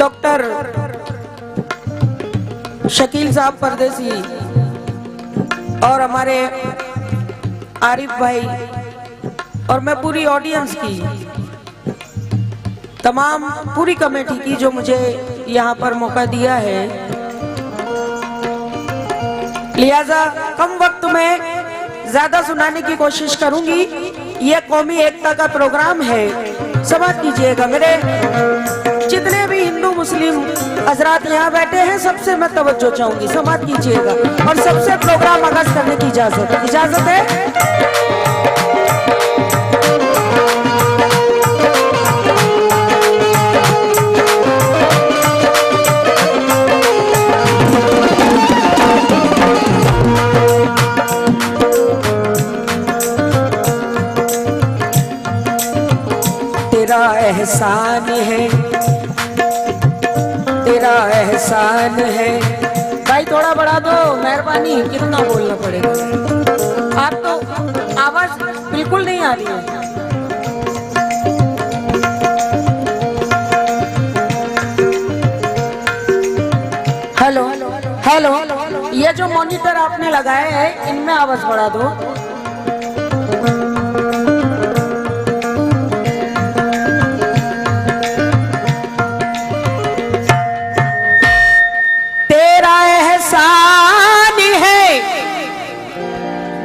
Doctor Shakeel साहब परदेसी और हमारे आरिफ भाई और मैं पूरी ऑडियंस की, तमाम पूरी कमेटी की जो मुझे यहाँ पर मौका दिया है। लिहाजा कम वक्त में ज्यादा सुनाने की कोशिश करूंगी। यह कौमी एकता का प्रोग्राम है, समाप्त कीजिएगा। मेरे जितने भी हिंदू मुस्लिम हजरात यहाँ बैठे हैं सबसे मैं तवज्जो चाहूंगी, समाप्त कीजिएगा और सबसे प्रोग्राम आगाज करने की इजाजत है। तेरा एहसान है, तेरा एहसान है। भाई थोड़ा बढ़ा दो मेहरबानी, कितना बोलना पड़ेगा। आप तो आवाज बिल्कुल नहीं आ रही है। हेलो हेलो, ये जो मॉनिटर आपने लगाए हैं इनमें आवाज बढ़ा दो।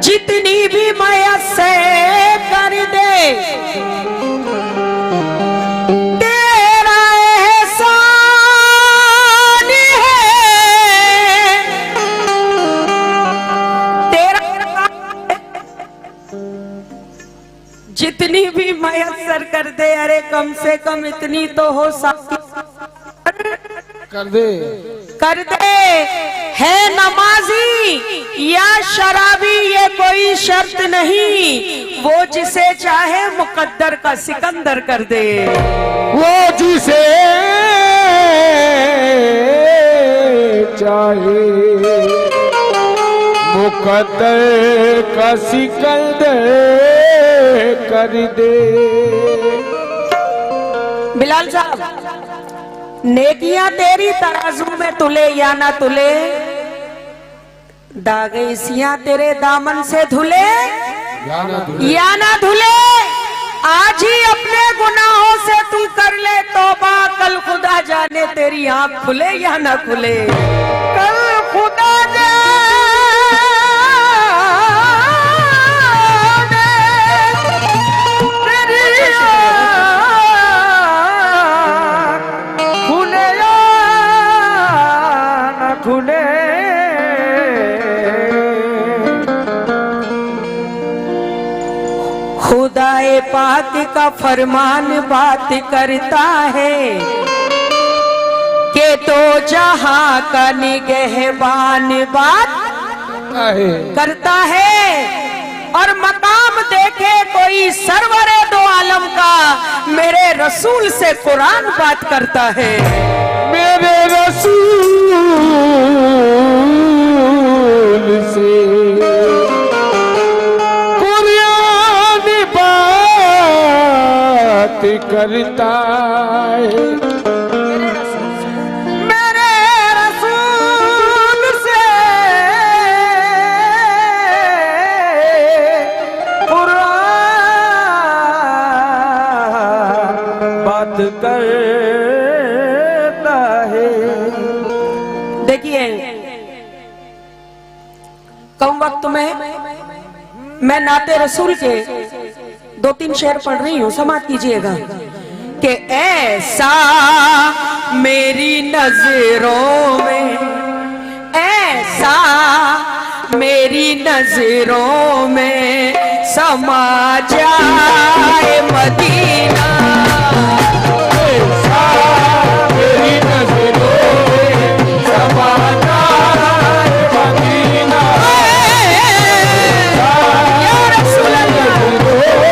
जितनी भी मयस्से कर दे तेरा एहसान है, तेरा जितनी भी मयस्सर कर दे। अरे कम से कम इतनी तो हो कर दे। है नमाजी या शराबी ये कोई शर्त नहीं, वो जिसे चाहे मुकद्दर का सिकंदर कर दे। वो जिसे चाहे मुकद्दर का सिकंदर कर दे। बिलाल साहब, नेकियां तेरी तराजू में तुले या ना तुले, दागेसियां तेरे दामन से धुले या ना धुले। आज ही अपने गुनाहों से तू कर ले तौबा, कल खुदा जाने तेरी आंख खुले या ना खुले। कल खुदा खुदाए पाक का फरमान बात करता है कि तो जहां का निगहबान बात करता है। और मकाम देखे कोई सरवरे दो आलम का, मेरे रसूल से कुरान बात करता है। मेरे रसूल से करता है। मेरे रसूल से कुरान बात करता है। देखिए कम वक्त में मैं नाते रसूल के 2-3 शेर पढ़ रही हूँ, समाप्त कीजिएगा। कि ऐसा मेरी नजरों में, ऐसा मेरी नजरों में समा जाए मदीना, ऐसा मेरी नजरों में समा जाए मदीना। या रसूल अल्लाह मदीना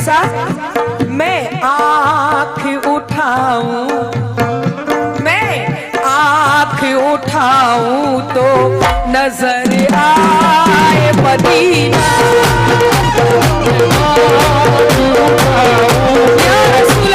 कैसा? मैं आँख उठाऊं, मैं आँख उठाऊं तो नजर आए मदीना। या रसूल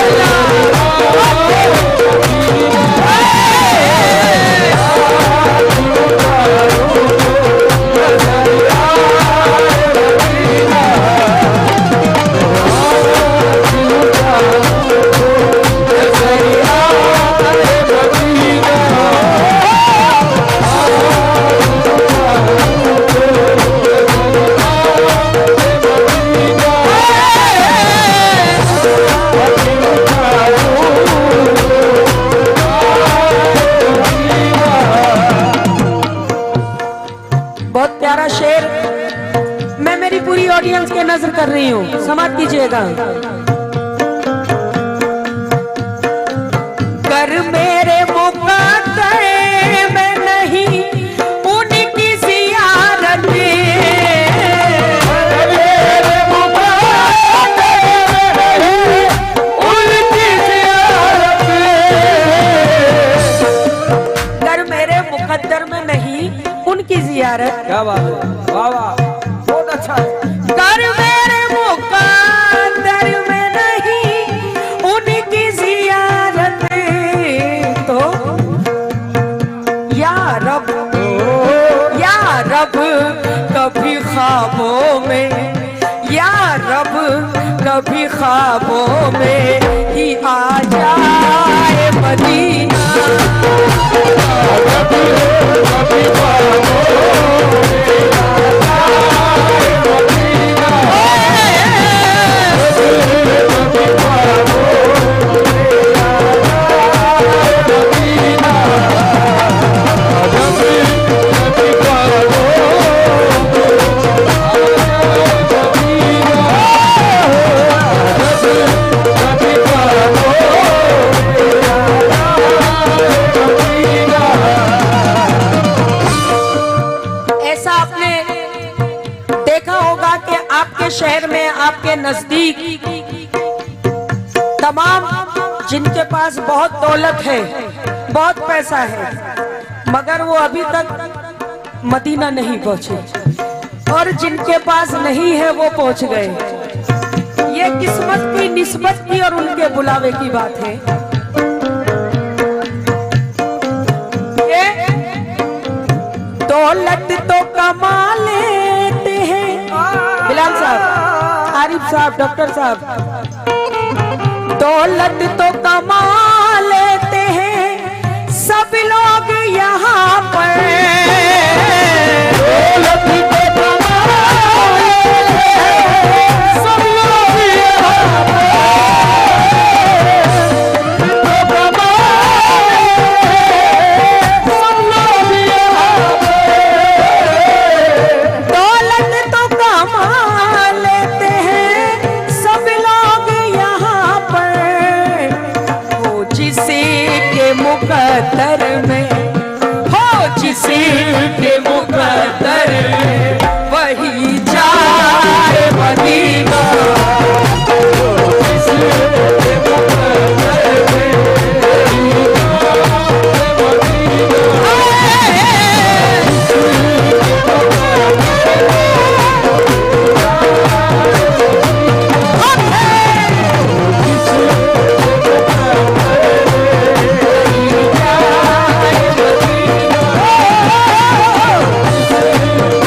बहुत प्यारा शेर मैं मेरी पूरी ऑडियंस के नजर कर रही हूँ, समाप्त कीजिएगा। कर मेरे मुकद्दर में नहीं उनकी ज़ियारत, कर मेरे मुकद्दर में नहीं उनकी ज़ियारत। क्या बात है, वाह वाह, बहुत अच्छा है। कर मेरे मुकद्दर में नहीं उनकी ज़ियारत, तो या रब कभी ख्वाबों में, या रब कभी ख्वाबों में ही आ जाए मदीना। कभी शहर में आपके नजदीक तमाम जिनके पास बहुत दौलत है, बहुत पैसा है, मगर वो अभी तक मदीना नहीं पहुंचे, और जिनके पास नहीं है वो पहुंच गए। ये किस्मत की, निस्बत की और उनके बुलावे की बात है। दौलत तो कमा लेते हैं, बिलाल साहब, आरिफ साहब, डॉक्टर साहब, दौलत तो कमा लेते हैं सब लोग यहाँ पर, दौलत तो कमा लेते हैं सब लोग यहाँ मुकद्दर में, हो जिसके मुकद्दर में वही जाए मदीना।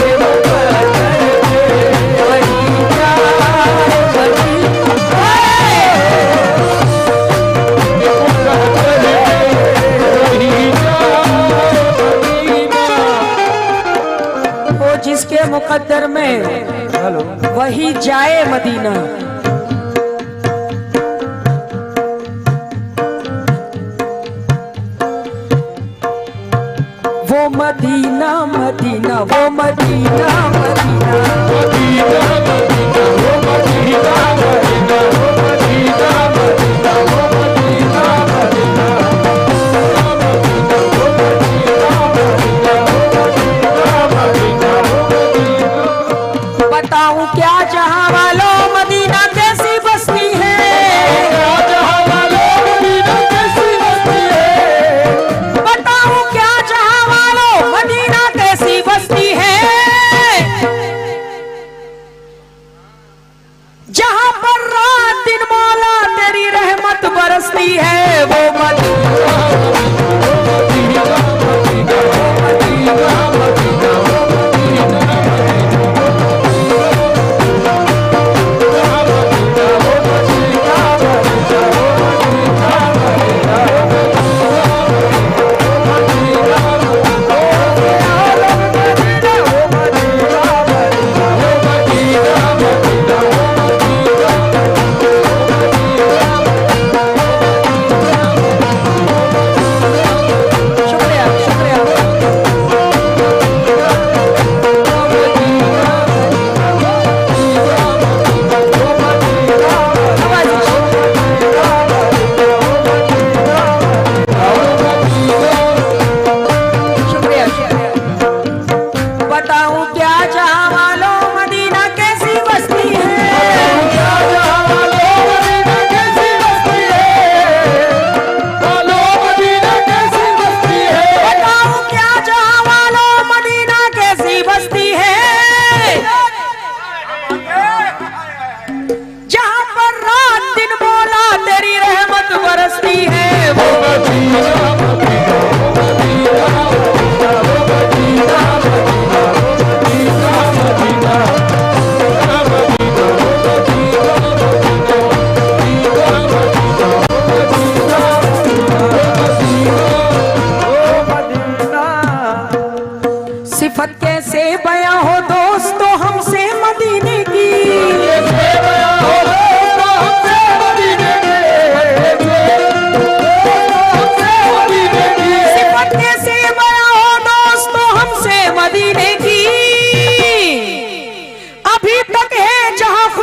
जिसके मुकद्दर में वही जाए मदीना। जिसके मुकद्दर में वही जाए मदीना। वो मदीना मदीना, वो मदीना मदीना, मदीना मदीना, वो मदीना मदीना, वो मदीना मदीना, वो मदीना मदीना, बताऊं क्या जहां वालों मदीना कैसी बस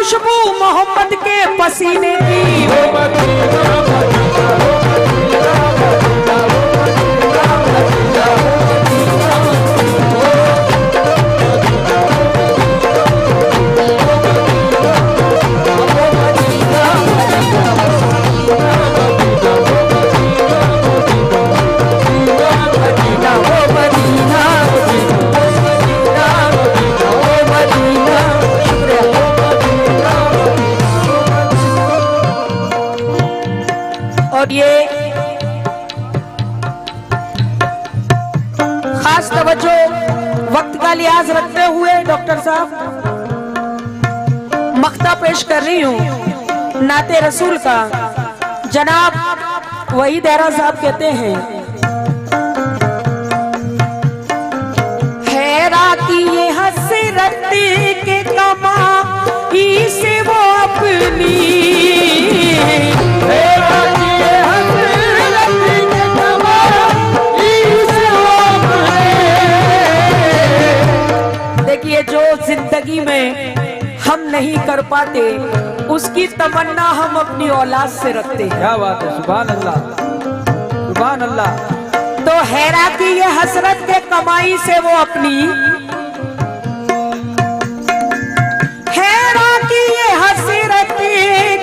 खुशबू मोहम्मद के पसीने की हो और ये खास तवज्जो वक्त का लिहाज रखते हुए डॉक्टर साहब मख्ता पेश कर रही हूँ नाते रसूल का। जनाब वही देहरा साहब कहते हैं, हैरा की ये हसरत के कमा से वो अपनी जो जिंदगी में हम नहीं कर पाते उसकी तमन्ना हम अपनी औलाद से रखते हैं। क्या बात है, सुभान अल्लाह, सुभान अल्लाह। तो हैरा की ये हसरत के कमाई से वो अपनी, हैरा की ये हसरत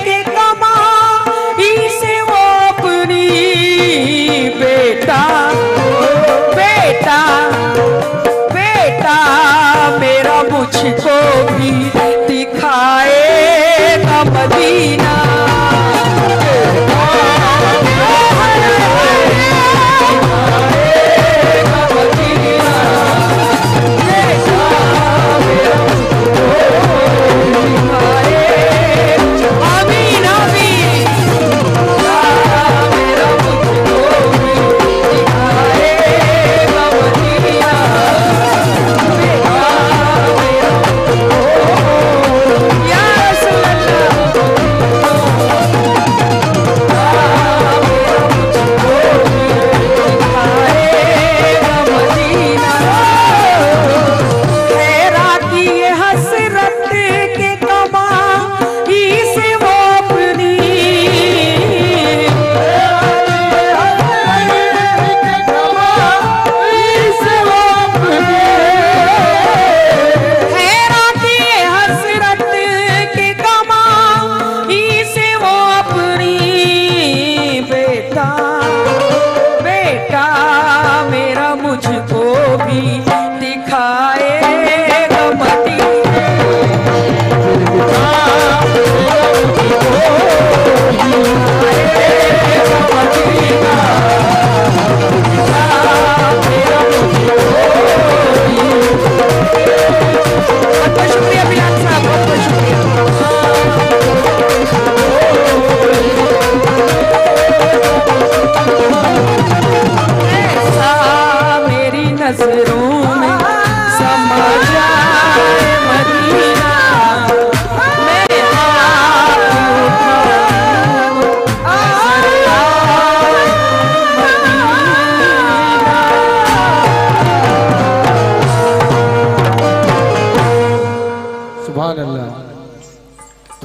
के कमाई से वो अपनी बेटा बेटा बेटा मेरा मुझको भी दिखाएगा मदीना।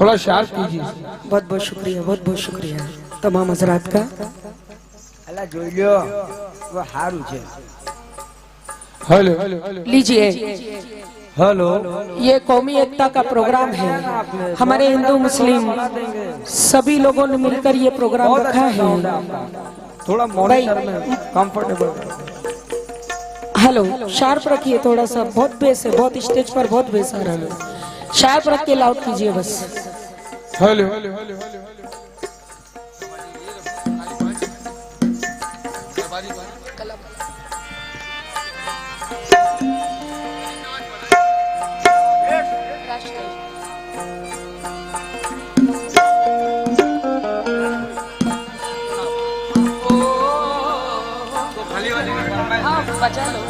थोड़ा शार्प कीजिए। बहुत बहुत शुक्रिया, बहुत बहुत शुक्रिया तमाम हजरात का। अल्लाह જોઈ લ્યો वो हारू છે। हेलो लीजिए, हेलो। ये कौमी एकता का प्रोग्राम है। हमारे हिंदू मुस्लिम सभी लोगों ने मिलकर ये प्रोग्राम रखा है। थोड़ा मॉनिटर में कंफर्टेबल। हेलो, शार्प रखिए थोड़ा सा, बहुत बेस है, बहुत स्टेज पर बहुत बेस आ रहा है। शार्प रख के लाउड कीजिए बस। हेलो। बचा लो।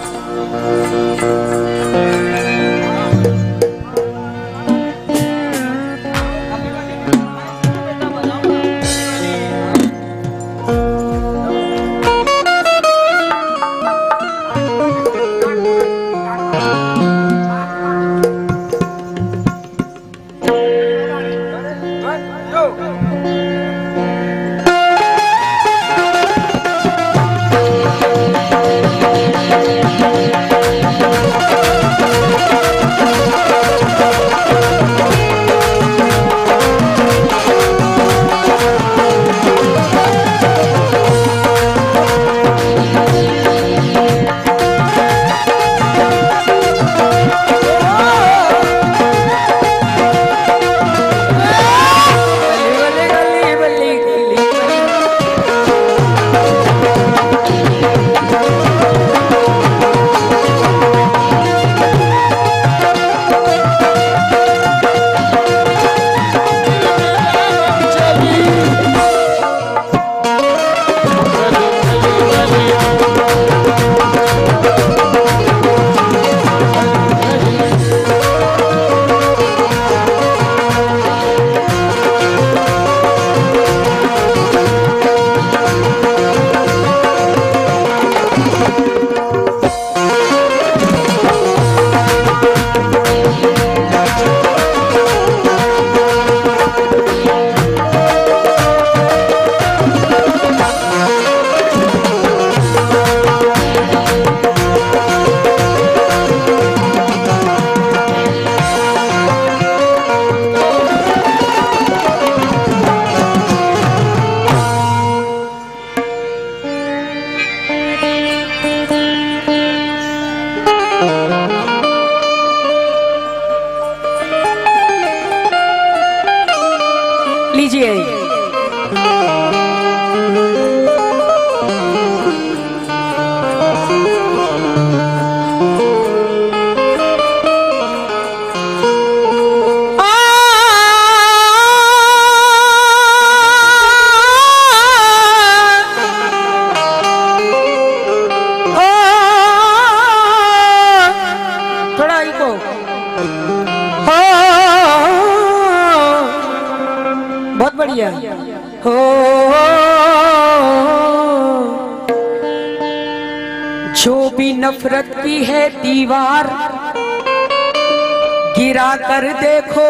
लीजिए। थोड़ा इको बहुत बढ़िया हो। जो भी नफरत की है दीवार गिरा कर देखो,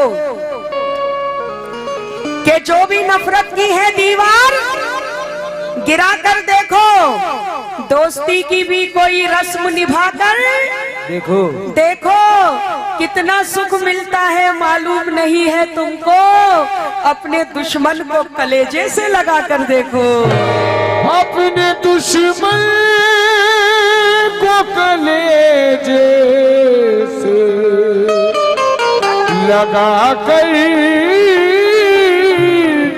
कि जो भी नफरत की है दीवार गिरा कर देखो, दोस्ती की भी कोई रस्म निभाकर देखो देखो, कितना सुख मिलता है मालूम नहीं है तुमको, अपने दुश्मन को कलेजे से लगा कर देखो। अपने दुश्मन को कलेजे से लगा कर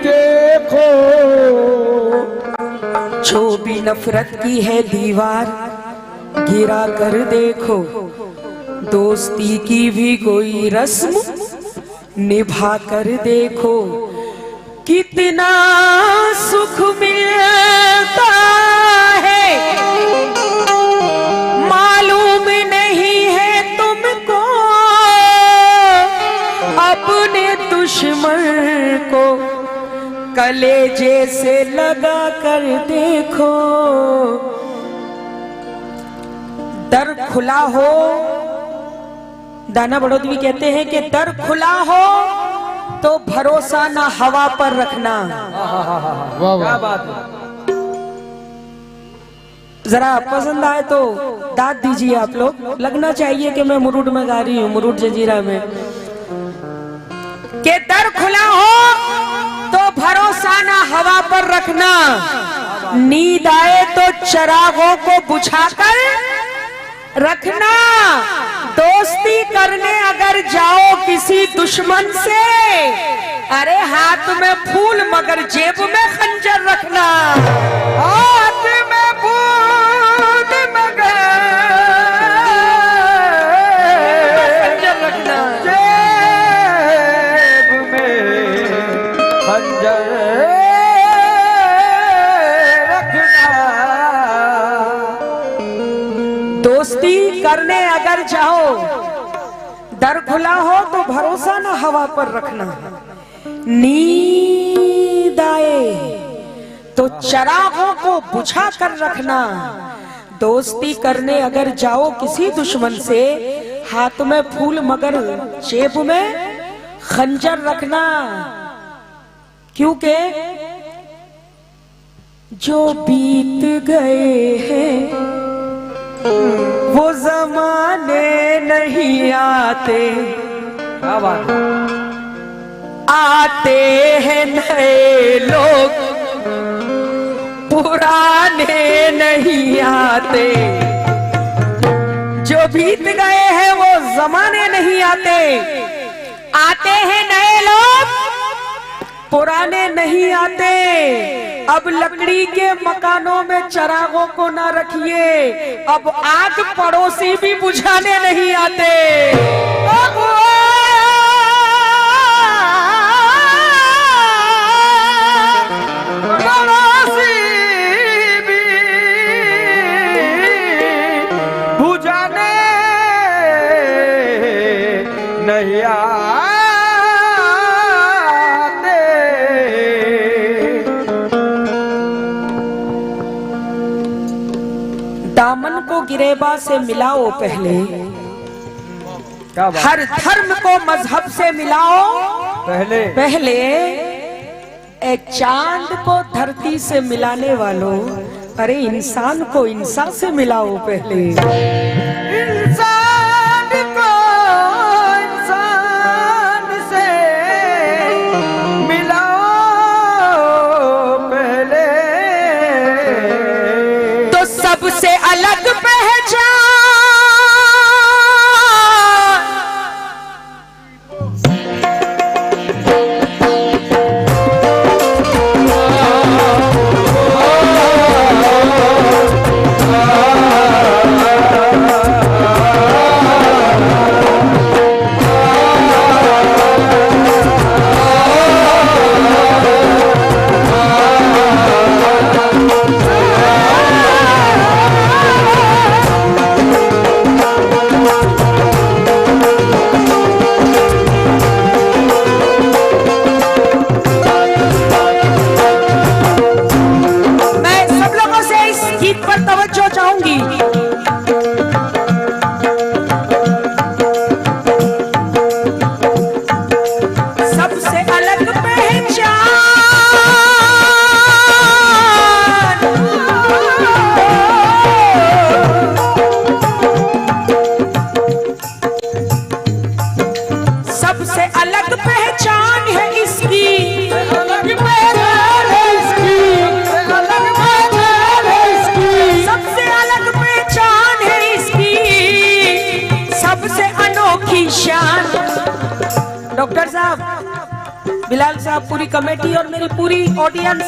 देखो। जो भी नफरत की है दीवार गिरा कर देखो, दोस्ती की भी कोई रस्म निभा कर देखो, कितना सुख मिलता है मालूम नहीं है तुमको, अपने दुश्मन को कलेजे से लगा कर देखो। दर खुला हो, दाना बड़ोदवी कहते हैं कि दर खुला हो तो भरोसा ना हवा पर रखना। क्या बात है। जरा पसंद आए तो दाद दीजिए आप लोग, लगना चाहिए कि मैं मुरुड में गा रही हूँ, मुरुड जजीरा में। कि दर खुला हो तो भरोसा ना हवा पर रखना, नींद आए तो चिरागों को बुझाकर रखना, दोस्ती करने अगर जाओ किसी दुश्मन से, अरे हाथ में फूल मगर जेब में खंजर रखना। हाथ में फूल मगर खंजर रखना, जेब में खंजर रखना। दोस्ती करने अगर जाओ दर खुला हो तो भरोसा ना हवा पर रखना, नींद आए तो चिरागों को बुझा कर रखना, दोस्ती करने अगर जाओ किसी दुश्मन से, हाथ में फूल मगर जेब में खंजर रखना। क्योंकि जो बीत गए हैं वो जमाने नहीं आते, क्या बात है? आते हैं नए लोग, पुराने नहीं आते। जो बीत गए हैं वो जमाने नहीं आते, आते हैं नए लोग, पुराने नहीं आते। अब लकड़ी के मकानों में चिरागों को ना रखिए, अब आग पड़ोसी भी बुझाने नहीं आते। पड़ोसी भी बुझाने नहीं आते। दामन को गिरेबा से मिलाओ पहले, क्या बात? हर धर्म को मजहब से मिलाओ पहले ए चांद को धरती से मिलाने वालों, अरे इंसान को इंसान से मिलाओ पहले। इंसान को इंसान से मिलाओ पहले, तो सबसे अलग पहचान डॉक्टर साहब, बिलाल साहब, पूरी कमेटी और मेरी पूरी ऑडियंस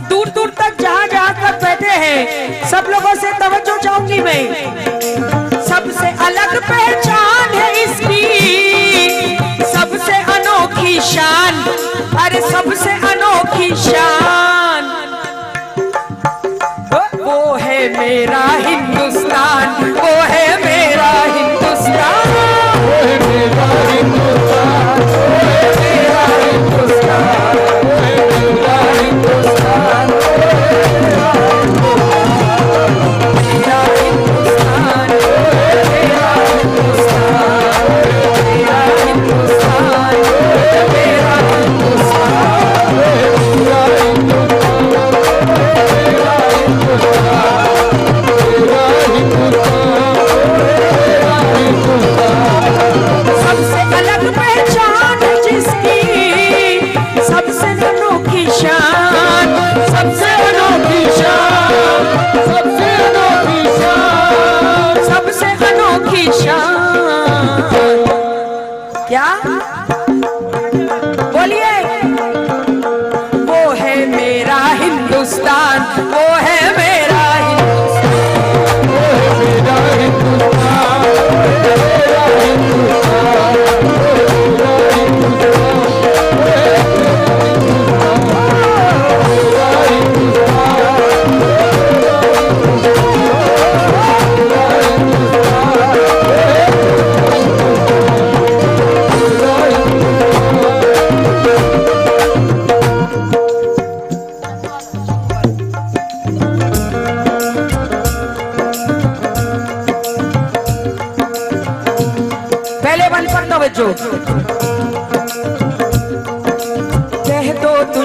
दूर दूर तक जहां जहां तक बैठे हैं, सब लोगों से तवज्जो चाहूंगी मैं। सबसे अलग पहचान है इसकी, सबसे अनोखी शान, अरे सबसे अनोखी शान, वो है मेरा हिंदुस्तान, वो है मेरा हिंदुस्तान, वो है मेरा हिंदुस्तान, वो है मेरा हिंदुस्तान, वो है मेरा हिंदुस्तान, मेरा हिंदुस्तान, मेरा हिंदुस्तान, मेरा हिंदुस्तान, मेरा हिंदुस्तान, मेरा हिंदुस्तान।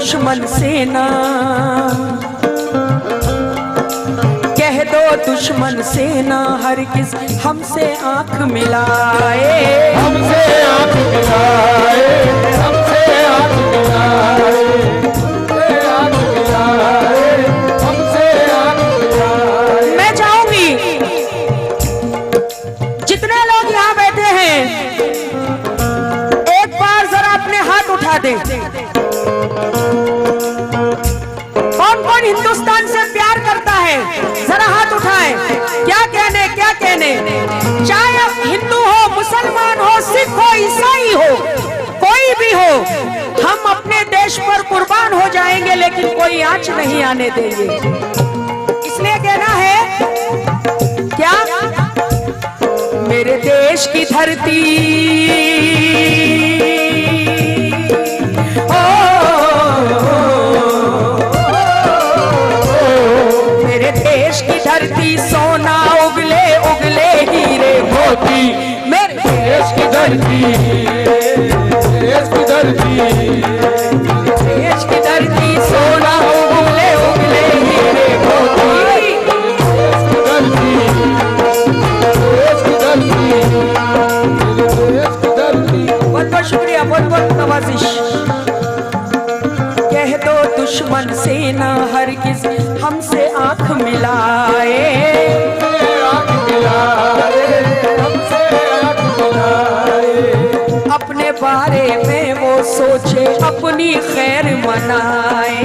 दुश्मन से ना, कह दो दुश्मन से ना हर किस हमसे आंख मिलाए, हमसे आंख मिलाए, हमसे आंख मिलाए, हमसे आंख मिलाए, हमसे आंख मिलाए। मैं चाहूंगी जितने लोग यहाँ बैठे हैं एक बार जरा अपने हाथ उठा दें। कौन कौन हिंदुस्तान से प्यार करता है, जरा हाथ उठाएं। क्या कहने, क्या कहने, चाहे आप हिंदू हो, मुसलमान हो, सिख हो, ईसाई हो, कोई भी हो, हम अपने देश पर कुर्बान हो जाएंगे लेकिन कोई आंच नहीं आने देंगे। इसलिए कहना है क्या, मेरे देश की धरती, मेरे देश की धरती सोना उगले उगले हीरे मोती, मेरे देश की धरती, देश की धरती, देश की धरती सोना उगले उगले हीरे मोती, देश की धरती, देश की धरती, देश की धरती। बहुत बहुत शुक्रिया, बहुत बहुत नवाजिश। कह दो दुश्मन से ना हर किस हमसे आंख मिलाए, आंख मिलाए, हमसे आंख मिलाए। अपने बारे में वो सोचे अपनी खैर मनाए,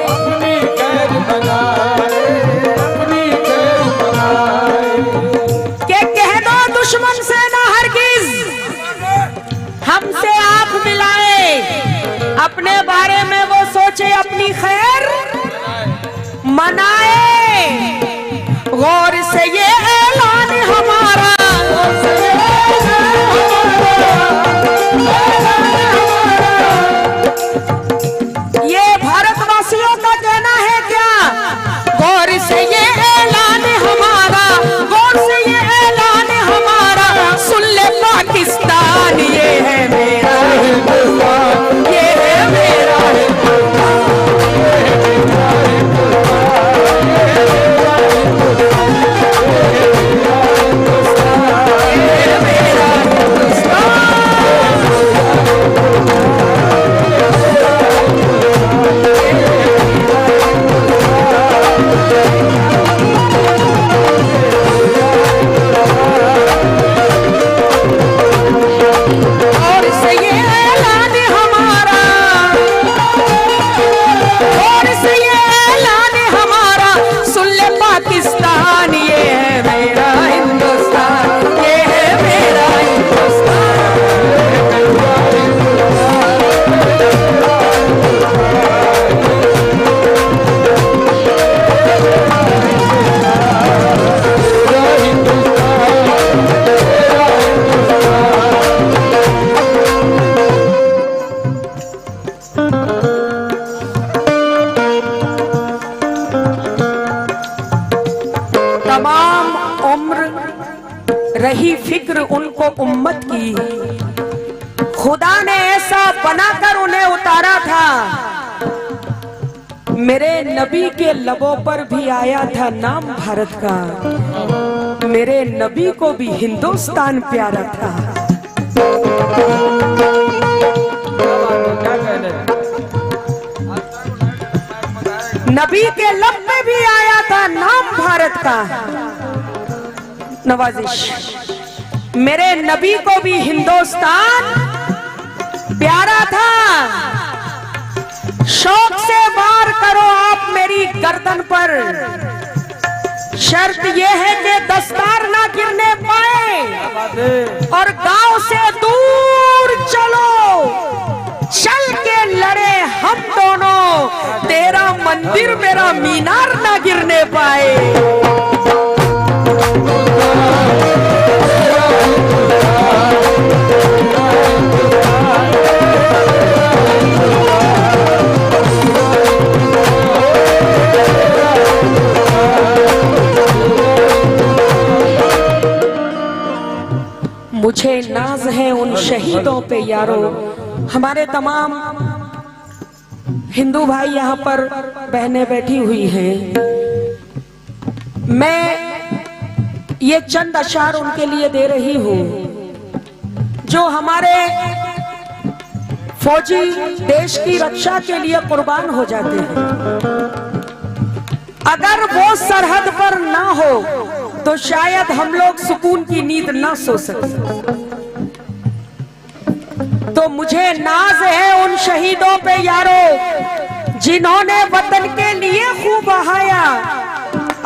अपनी खैर बनाए, अपनी खैर बनाए। के कह दो दुश्मन से ना हरगिज हमसे आंख मिलाए, अपने बारे में वो सोचे अपनी खैर मनाए। गौर से ये ऐलान हमारा, ये भारतवासियों का कहना है क्या, गौर से ये ऐलान हमारा, गौर से ये ऐलान हमारा, सुन ले पाकिस्तान, ये है मेरा हिंदुस्तान, ये है मेरा हिंदुस्तान, ये है मेरा हिंदुस्तान। और से ये ऐलान हमारा, और से ये ऐलान हमारा, सुन ले पाकिस्तान, ये है मेरा हिंदुस्तान, ये है मेरा हिंदुस्तान। तमाम उम्र रही फिक्र उनको उम्मत की, खुदा ने ऐसा बनाकर उन्हें उतारा था, मेरे नबी के लबों पर भी आया था नाम भारत का, मेरे नबी को भी हिंदुस्तान प्यारा था। क्या कहने, नबी के लब में भी आया था नाम भारत का। नवाजिश, मेरे नबी को भी हिंदुस्तान प्यारा था। शौक से वार करो आप मेरी गर्दन पर, शर्त यह है कि दस्तार ना गिरने पाए, और गांव से दूर चलो, चल के लड़े हम दोनों, तेरा मंदिर मेरा मीनार ना गिरने पाए। मुझे नाज है उन शहीदों पे यारो, हमारे तमाम हिंदू भाई यहाँ पर बहनें बैठी हुई हैं। मैं ये चंद अशार उनके लिए दे रही हूँ जो हमारे फौजी देश की रक्षा के लिए कुर्बान हो जाते हैं। अगर वो सरहद पर ना हो तो शायद हम लोग सुकून की नींद ना सो सके। तो मुझे नाज है उन शहीदों पे यारो जिन्होंने वतन के लिए खूब बहाया,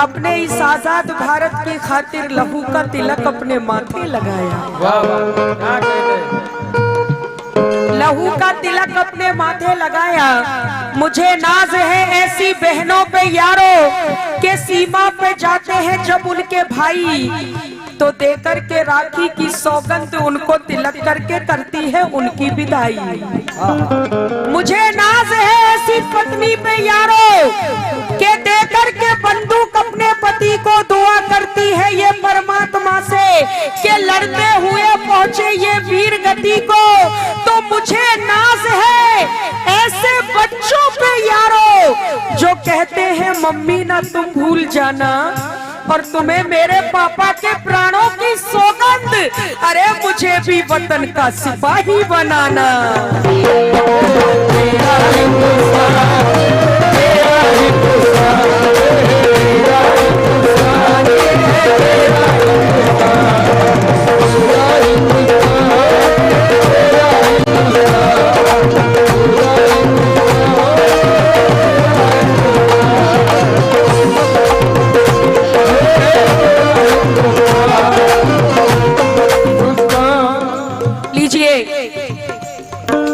अपने इस आजाद भारत की खातिर लहू का तिलक अपने माथे लगाया। वाह वाह, क्या कहते, लहू का तिलक अपने माथे लगाया। मुझे नाज है ऐसी बहनों पे यारो के सीमा पे जाते हैं जब उनके भाई, तो देकर के राखी की सौगंध उनको तिलक करके करती है उनकी विदाई। मुझे नाज है ऐसी पत्नी पे यारो के देकर के बंदूक अपने पति को दुआ करती है ये परमात्मा से कि लड़ते हुए पहुंचे ये वीर गति को। तो मुझे नाज है ऐसे बच्चों पे यारो जो कहते हैं मम्मी ना तुम भूल जाना और तुम्हें मेरे पापा के प्राणों की सौगंध, अरे मुझे भी वतन का सिपाही बनाना।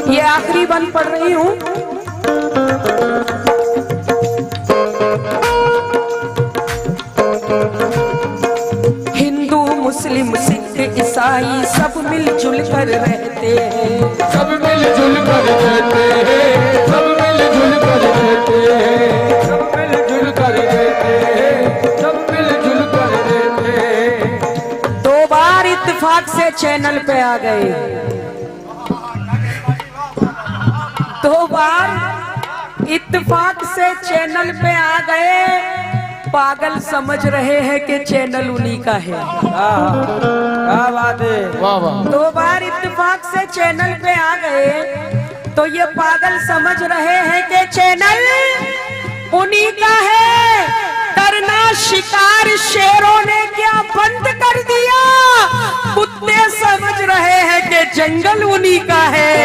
ये आखिरी बंद पढ़ रही हूँ। हिंदू मुस्लिम सिख ईसाई सब मिलजुल कर रहते हैं, सब मिलजुल कर रहते हैं, सब मिलजुल कर रहते हैं, सब मिलजुल कर रहते हैं, सब मिलजुल कर रहते हैं। 2 बार इत्तेफाक से चैनल पे आ गए, 2 बार इत्तेफाक से चैनल पे आ गए। पागल समझ रहे हैं कि चैनल उन्हीं का है। क्या बात है, वाह वाह, 2 बार इत्तेफाक से चैनल पे आ गए तो ये पागल समझ रहे हैं कि चैनल उन्हीं का है। करना शिकार शेरों ने क्या बंद कर दिया, कुत्ते समझ रहे हैं कि जंगल उन्हीं का है।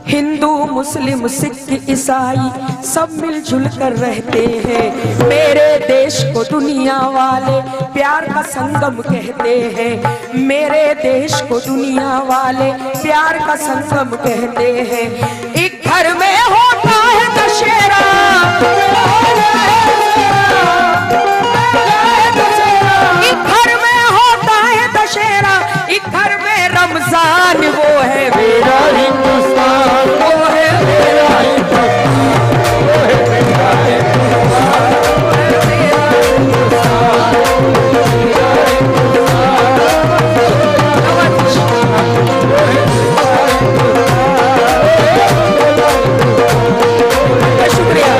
हिंदू मुस्लिम सिख ईसाई सब मिलजुल कर रहते हैं। मेरे देश को दुनिया वाले प्यार का संगम कहते हैं, मेरे देश को दुनिया वाले प्यार का संगम कहते हैं। एक घर में होता है दशहरा, एक घर में होता है दशहरा, एक घर में रमजान, वो है मेरा हिंदुस्तान, वो है मेरा हिंदुस्तान, वो है मेरा हिंदुस्तान, वो है मेरा हिंदुस्तान, मेरा हिंदुस्तान। शुक्रिया।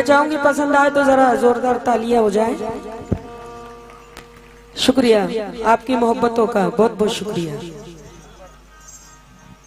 चाहूंगी पसंद आए तो जरा जोरदार तालियां हो जाए। शुक्रिया आपकी मोहब्बतों का, बहुत बहुत शुक्रिया।